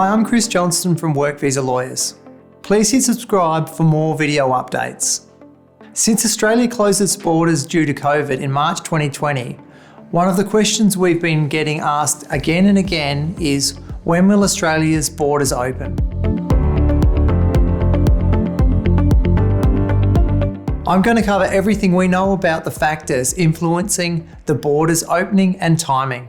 Hi, I'm Chris Johnston from Work Visa Lawyers. Please hit subscribe for more video updates. Since Australia closed its borders due to COVID in March 2020, one of the questions we've been getting asked again and again is, when will Australia's borders open? I'm going to cover everything we know about the factors influencing the borders opening and timing.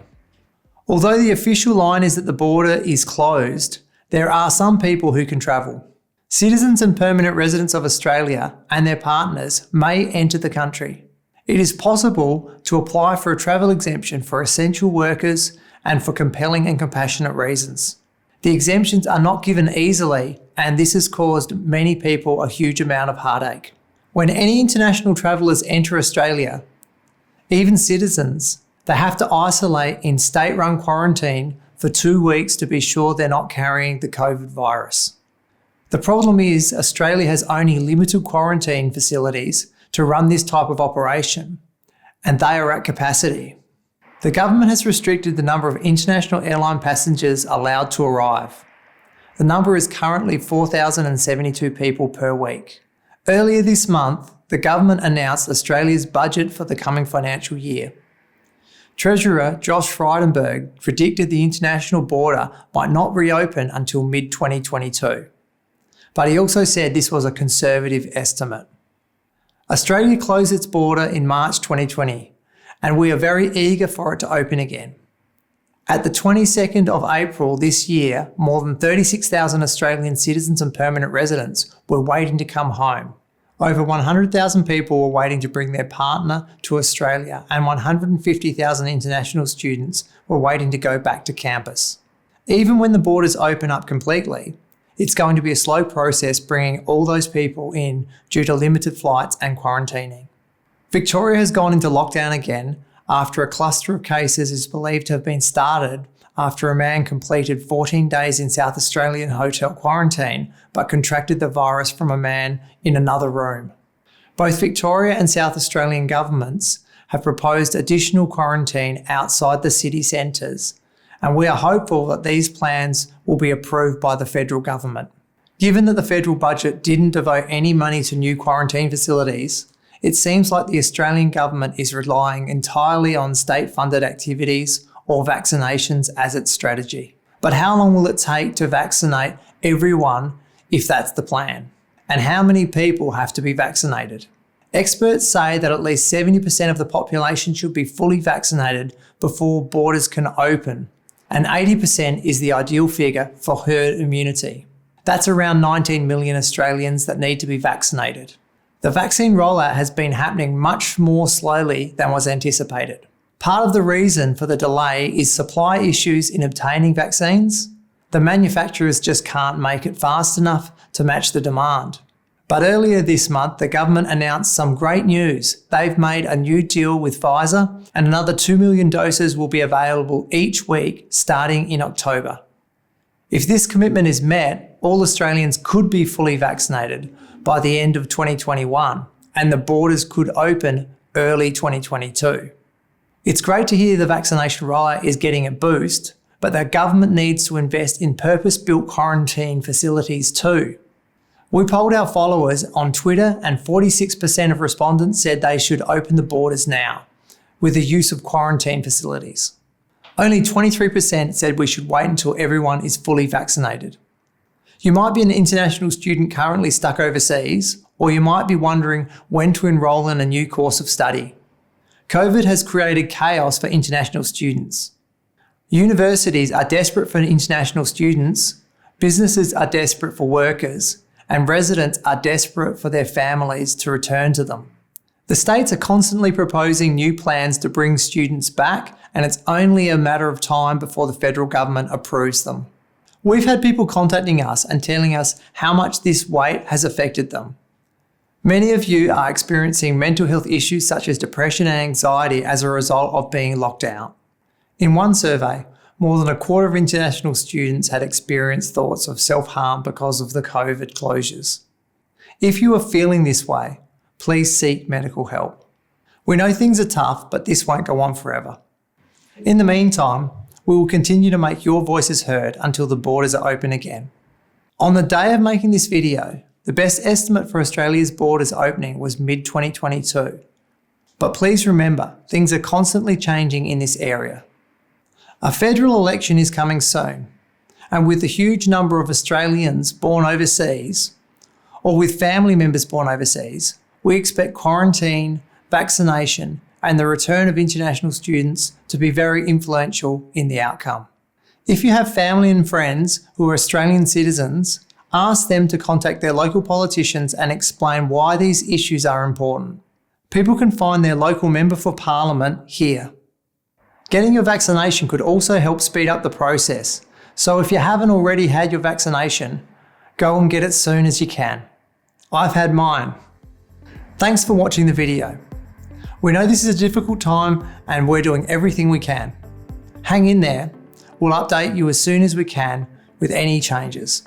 Although the official line is that the border is closed, there are some people who can travel. Citizens and permanent residents of Australia and their partners may enter the country. It is possible to apply for a travel exemption for essential workers and for compelling and compassionate reasons. The exemptions are not given easily, and this has caused many people a huge amount of heartache. When any international travellers enter Australia, even citizens, they have to isolate in state-run quarantine for 2 weeks to be sure they're not carrying the COVID virus. The problem is Australia has only limited quarantine facilities to run this type of operation, and they are at capacity. The government has restricted the number of international airline passengers allowed to arrive. The number is currently 4,072 people per week. Earlier this month, the government announced Australia's budget for the coming financial year. Treasurer Josh Frydenberg predicted the international border might not reopen until mid-2022. But he also said this was a conservative estimate. Australia closed its border in March 2020, and we are very eager for it to open again. At the 22nd of April this year, more than 36,000 Australian citizens and permanent residents were waiting to come home. Over 100,000 people were waiting to bring their partner to Australia, and 150,000 international students were waiting to go back to campus. Even when the borders open up completely, it's going to be a slow process bringing all those people in due to limited flights and quarantining. Victoria has gone into lockdown again after a cluster of cases is believed to have been started after a man completed 14 days in South Australian hotel quarantine but contracted the virus from a man in another room. Both Victoria and South Australian governments have proposed additional quarantine outside the city centres, and we are hopeful that these plans will be approved by the federal government. Given that the federal budget didn't devote any money to new quarantine facilities, it seems like the Australian government is relying entirely on state-funded activities or vaccinations as its strategy. But how long will it take to vaccinate everyone if that's the plan? And how many people have to be vaccinated? Experts say that at least 70% of the population should be fully vaccinated before borders can open, and 80% is the ideal figure for herd immunity. That's around 19 million Australians that need to be vaccinated. The vaccine rollout has been happening much more slowly than was anticipated. Part of the reason for the delay is supply issues in obtaining vaccines. The manufacturers just can't make it fast enough to match the demand. But earlier this month, the government announced some great news. They've made a new deal with Pfizer, and another 2 million doses will be available each week starting in October. If this commitment is met, all Australians could be fully vaccinated by the end of 2021, and the borders could open early 2022. It's great to hear the vaccination rollout is getting a boost, but the government needs to invest in purpose-built quarantine facilities too. We polled our followers on Twitter, and 46% of respondents said they should open the borders now, with the use of quarantine facilities. Only 23% said we should wait until everyone is fully vaccinated. You might be an international student currently stuck overseas, or you might be wondering when to enrol in a new course of study. COVID has created chaos for international students. Universities are desperate for international students, businesses are desperate for workers, and residents are desperate for their families to return to them. The states are constantly proposing new plans to bring students back, and it's only a matter of time before the federal government approves them. We've had people contacting us and telling us how much this wait has affected them. Many of you are experiencing mental health issues such as depression and anxiety as a result of being locked out. In one survey, more than a quarter of international students had experienced thoughts of self-harm because of the COVID closures. If you are feeling this way, please seek medical help. We know things are tough, but this won't go on forever. In the meantime, We will continue to make your voices heard until the borders are open again. On the day of making this video, the best estimate for Australia's borders opening was mid-2022. But please remember, things are constantly changing in this area. A federal election is coming soon, and with the huge number of Australians born overseas, or with family members born overseas, we expect quarantine, vaccination, and the return of international students to be very influential in the outcome. If you have family and friends who are Australian citizens, ask them to contact their local politicians and explain why these issues are important. People can find their local member for parliament here. Getting your vaccination could also help speed up the process, so if you haven't already had your vaccination, go and get it soon as you can. I've had mine. Thanks for watching the video. We know this is a difficult time and we're doing everything we can. Hang in there. We'll update you as soon as we can with any changes.